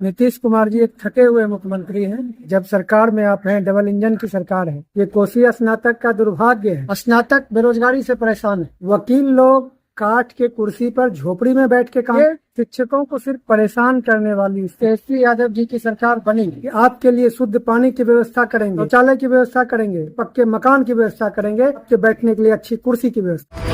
नीतीश कुमार जी एक थके हुए मुख्यमंत्री हैं। जब सरकार में आप हैं, डबल इंजन की सरकार है। ये कोसी स्नातक का दुर्भाग्य है। स्नातक बेरोजगारी से परेशान है। वकील लोग काठ के कुर्सी पर झोपड़ी में बैठ के काम। शिक्षकों को सिर्फ परेशाान करने वाली तेजस्वी यादव जी की सरकार बनेगी। आपके लिए शुद्ध पानी की व्यवस्था करेंगे, शौचालय की व्यवस्था करेंगे, पक्के मकान की व्यवस्था करेंगे, आपके बैठने के लिए अच्छी कुर्सी की व्यवस्था।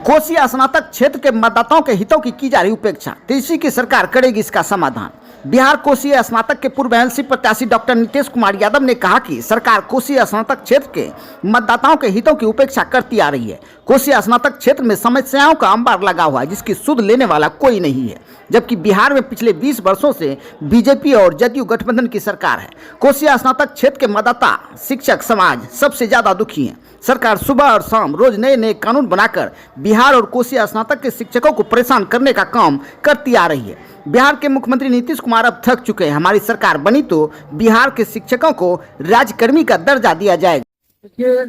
कोसी स्नातक क्षेत्र के मतदाताओं के हितों की जा रही उपेक्षा, तेजस्वी की सरकार करेगी इसका समाधान। बिहार कोसी स्नातक के पूर्व एमएलसी प्रत्याशी डॉक्टर नीतीश कुमार यादव ने कहा कि सरकार कोसी स्नातक क्षेत्र के मतदाताओं के हितों की उपेक्षा करती आ रही है। कोसी स्नातक क्षेत्र में समस्याओं का अंबार लगा हुआ है, जिसकी सुध लेने वाला कोई नहीं है। जबकि बिहार में पिछले 20 वर्षों से बीजेपी और जदयू गठबंधन की सरकार है। कोसी स्नातक क्षेत्र के मतदाता, शिक्षक समाज सबसे ज्यादा दुखी हैं। सरकार सुबह और शाम रोज नए नए कानून बनाकर बिहार और कोसी स्नातक के शिक्षकों को परेशान करने का काम करती आ रही है। बिहार के मुख्यमंत्री नीतीश कुमार अब थक चुके हैं। हमारी सरकार बनी तो बिहार के शिक्षकों को राज्यकर्मी का दर्जा दिया जाएगा। देखिए,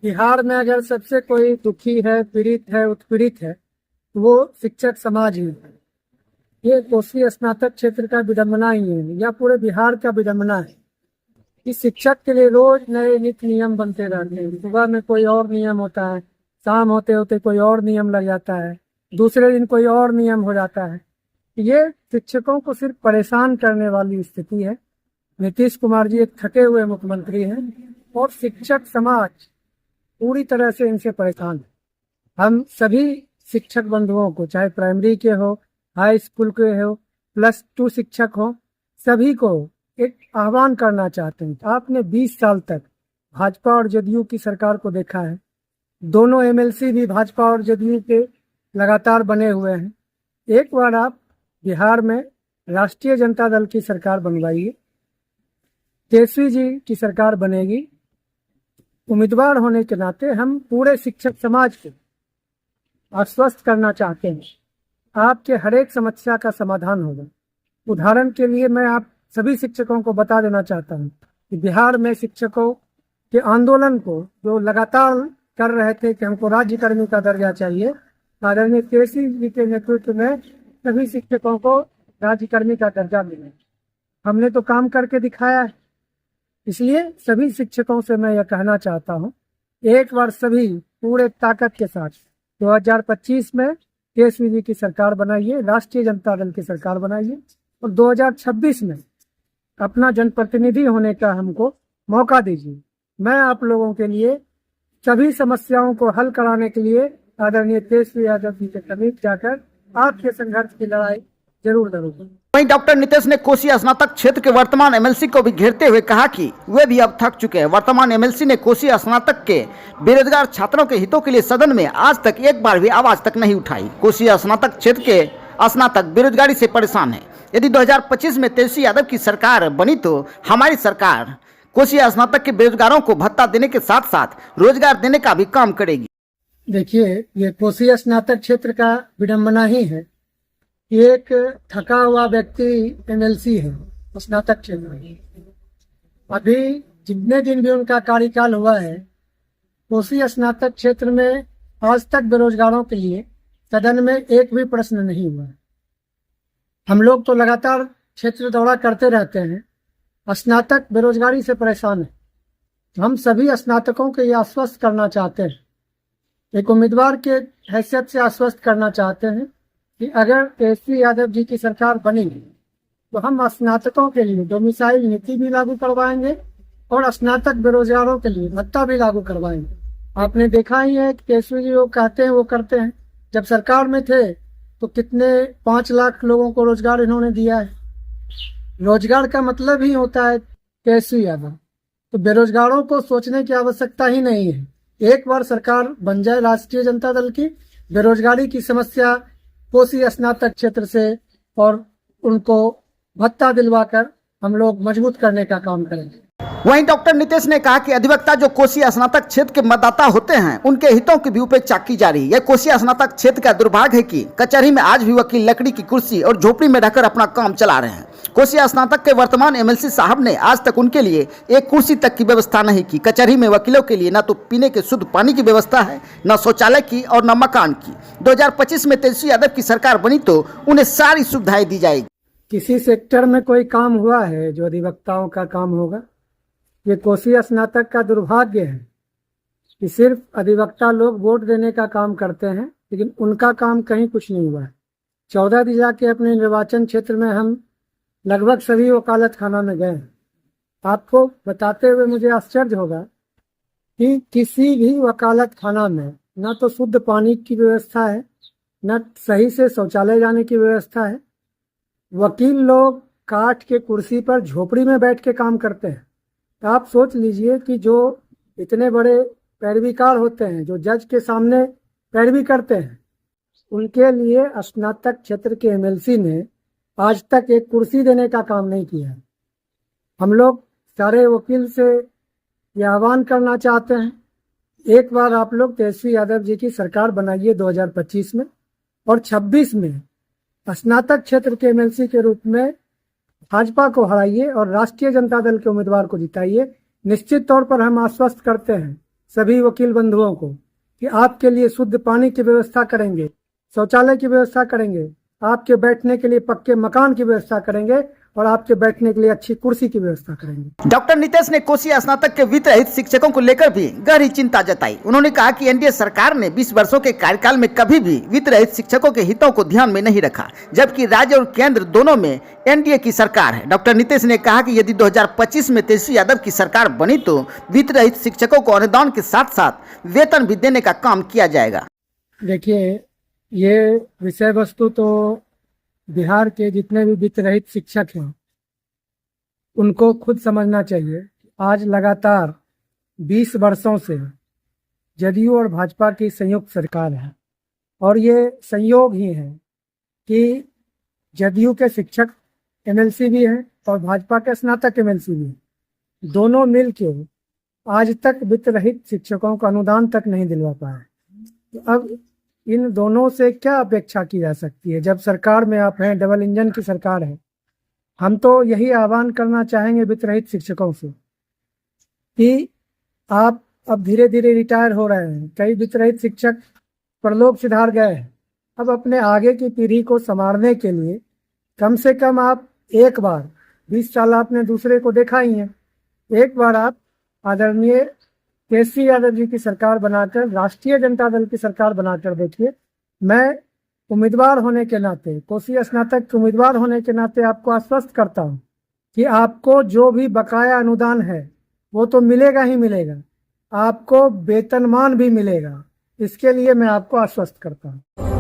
बिहार में अगर सबसे कोई दुखी है, पीड़ित है, उत्पीड़ित है, वो शिक्षक समाज ही है। ये कोसी स्नातक क्षेत्र का विडंबना ही है, या पूरे बिहार का विडंबना है कि शिक्षक के लिए रोज नए नीति नियम बनते रहते हैं। सुबह में कोई और नियम होता है, शाम होते होते कोई और नियम लग जाता है, दूसरे दिन कोई और नियम हो जाता है। ये शिक्षकों को सिर्फ परेशान करने वाली स्थिति है। नीतीश कुमार जी एक थके हुए मुख्यमंत्री हैं और शिक्षक समाज पूरी तरह से इनसे परेशान है। हम सभी शिक्षक बंधुओं को, चाहे प्राइमरी के हो, हाई स्कूल के हो, +2 शिक्षक हो, सभी को एक आह्वान करना चाहते हैं। आपने 20 साल तक भाजपा और जदयू की सरकार को देखा है। दोनों एमएलसी भी भाजपा और जदयू के लगातार बने हुए हैं। एक बार आप बिहार में राष्ट्रीय जनता दल की सरकार बनवाइए, तेजस्वी जी की सरकार बनेगी। उम्मीदवार होने के नाते हम पूरे शिक्षक समाज को आश्वस्त करना चाहते हैं, आपके हर एक समस्या का समाधान होगा। उदाहरण के लिए मैं आप सभी शिक्षकों को बता देना चाहता हूँ कि बिहार में शिक्षकों के आंदोलन को जो लगातार कर रहे थे कि हमको राज्यकर्मी का दर्जा चाहिए, आदरणीय तेजस्वी जी के नेतृत्व में सभी शिक्षकों को राज्यकर्मी का दर्जा मिले। हमने तो काम करके दिखाया है। इसलिए सभी शिक्षकों से मैं यह कहना चाहता हूँ, एक बार सभी पूरे ताकत के साथ 2025 में तेजस्वी जी की सरकार बनाइए, राष्ट्रीय जनता दल की सरकार बनाइए, और 2026 में अपना जनप्रतिनिधि होने का हमको मौका दीजिए। मैं आप लोगों के लिए सभी समस्याओं को हल कराने के लिए आदरणीय तेजस्वी यादव जी के समीप जाकर आपके संघर्ष की लड़ाई जरूर लड़ूंगा। वहीं डॉक्टर नीतीश ने कोसी स्नातक क्षेत्र के वर्तमान एमएलसी को भी घेरते हुए कहा कि वे भी अब थक चुके हैं। वर्तमान एमएलसी ने कोसी स्नातक के बेरोजगार छात्रों के हितों के लिए सदन में आज तक एक बार भी आवाज तक नहीं उठाई। कोसी स्नातक क्षेत्र के स्नातक बेरोजगारी से परेशान है। यदि 2025 में तेजस्वी यादव की सरकार बनी तो हमारी सरकार कोसी स्नातक के बेरोजगारों को भत्ता देने के साथ साथ रोजगार देने का भी काम करेगी। देखिए, ये कोसी स्नातक क्षेत्र का विडंबना ही है। एक थका हुआ व्यक्ति एमएलसी है स्नातक क्षेत्र में। अभी जितने दिन भी उनका कार्यकाल हुआ है, कोसी स्नातक क्षेत्र में आज तक बेरोजगारों के लिए सदन में एक भी प्रश्न नहीं हुआ। हम लोग तो लगातार क्षेत्र दौरा करते रहते हैं। स्नातक बेरोजगारी से परेशान है। हम सभी स्नातकों को यह आश्वस्त करना चाहते हैं, एक उम्मीदवार के हैसियत से आश्वस्त करना चाहते हैं कि अगर तेजस्वी यादव जी की सरकार बनेगी तो हम स्नातकों के लिए डोमिसाइल नीति भी लागू करवाएंगे और स्नातक बेरोजगारों के लिए भत्ता भी लागू करवाएंगे। आपने देखा ही है कि तेजस्वी जी वो कहते हैं वो करते हैं। जब सरकार में थे तो कितने 5 लाख लोगों को रोजगार इन्होंने दिया है। रोजगार का मतलब ही होता है तेजस्वी यादव। तो बेरोजगारों को सोचने की आवश्यकता ही नहीं है। एक बार सरकार बन जाए राष्ट्रीय जनता दल की, बेरोजगारी की समस्या कोसी स्नातक क्षेत्र से और उनको भत्ता दिलवाकर हम लोग मजबूत करने का काम करेंगे। वहीं डॉक्टर नीतीश ने कहा कि अधिवक्ता जो कोसी स्नातक क्षेत्र के मतदाता होते हैं, उनके हितों की भी उपेक्षा की जा रही है। यह कोसी स्नातक क्षेत्र का दुर्भाग्य है कि कचहरी में आज भी वकील लकड़ी की कुर्सी और झोपड़ी में रहकर अपना काम चला रहे हैं। कोसिया स्नातक के वर्तमान एमएलसी साहब ने आज तक उनके लिए एक कुर्सी तक की व्यवस्था नहीं की। कचहरी में वकीलों के लिए न तो पीने के शुद्ध पानी की व्यवस्था है, न शौचालय की और न मकान की। 2025 में तेजस्वी यादव की सरकार बनी तो उन्हें सारी सुविधाएं दी जाएगी। किसी सेक्टर में कोई काम हुआ है जो अधिवक्ताओं का काम होगा? ये कोसिया स्नातक का दुर्भाग्य है कि सिर्फ अधिवक्ता लोग वोट देने का काम करते हैं, लेकिन उनका काम कहीं कुछ नहीं हुआ है। 14 जिला के अपने निर्वाचन क्षेत्र में हम लगभग सभी वकालत खाना में गए हैं। आपको बताते हुए मुझे आश्चर्य होगा कि किसी भी वकालत खाना में न तो शुद्ध पानी की व्यवस्था है, न सही से शौचालय जाने की व्यवस्था है। वकील लोग काठ के कुर्सी पर झोपड़ी में बैठ के काम करते हैं। तो आप सोच लीजिए कि जो इतने बड़े पैरवीकार होते हैं, जो जज के सामने पैरवी करते हैं, उनके लिए स्नातक क्षेत्र के एमएलसी ने आज तक एक कुर्सी देने का काम नहीं किया है। हम लोग सारे वकील से यह आह्वान करना चाहते हैं, एक बार आप लोग तेजस्वी यादव जी की सरकार बनाइए 2025 में, और 26 में स्नातक क्षेत्र के एमएलसी के रूप में भाजपा को हराइए और राष्ट्रीय जनता दल के उम्मीदवार को जिताइए। निश्चित तौर पर हम आश्वस्त करते हैं सभी वकील बंधुओं को कि आपके लिए शुद्ध पानी की व्यवस्था करेंगे, शौचालय की व्यवस्था करेंगे, आपके बैठने के लिए पक्के मकान की व्यवस्था करेंगे और आपके बैठने के लिए अच्छी कुर्सी की व्यवस्था करेंगे। डॉक्टर नीतीश ने कोसिया स्नातक के वित्त रहित शिक्षकों को लेकर भी गहरी चिंता जताई। उन्होंने कहा कि एनडीए सरकार ने 20 वर्षों के कार्यकाल में कभी भी वित्त रहित शिक्षकों के हितों को ध्यान में नहीं रखा, जबकि राज्य और केंद्र दोनों में एनडीए की सरकार है। डॉक्टर नीतीश ने कहा कि यदि 2025 में तेजस्वी यादव की सरकार बनी तो वित्त रहित शिक्षकों को अनुदान के साथ साथ वेतन भी देने का काम किया जाएगा। देखिए, ये विषय वस्तु तो बिहार के जितने भी वित्त रहित शिक्षक हैं उनको खुद समझना चाहिए। आज लगातार 20 वर्षों से जदयू और भाजपा की संयुक्त सरकार है, और ये संयोग ही है कि जदयू के शिक्षक एमएलसी भी हैं और भाजपा के स्नातक एमएलसी भी हैं। दोनों मिलके आज तक वित्त रहित शिक्षकों को अनुदान तक नहीं दिलवा पाए। तो अब इन दोनों से क्या अपेक्षा की जा सकती है जब सरकार में आप हैं, डबल इंजन की सरकार है। हम तो यही आह्वान करना चाहेंगे वित्त रहित शिक्षकों से कि आप अब धीरे धीरे रिटायर हो रहे हैं, कई वित्त रहित शिक्षक परलोक सिधार गए हैं। अब अपने आगे की पीढ़ी को संवारने के लिए कम से कम आप एक बार, 20 साल आपने दूसरे को देखा ही है, एक बार आप आदरणीय तेजस्वी यादव जी की सरकार बनाकर, राष्ट्रीय जनता दल की सरकार बनाकर देखिए। मैं उम्मीदवार होने के नाते, कोसिया स्नातक के उम्मीदवार होने के नाते आपको आश्वस्त करता हूं कि आपको जो भी बकाया अनुदान है वो तो मिलेगा ही मिलेगा, आपको वेतनमान भी मिलेगा। इसके लिए मैं आपको आश्वस्त करता हूं।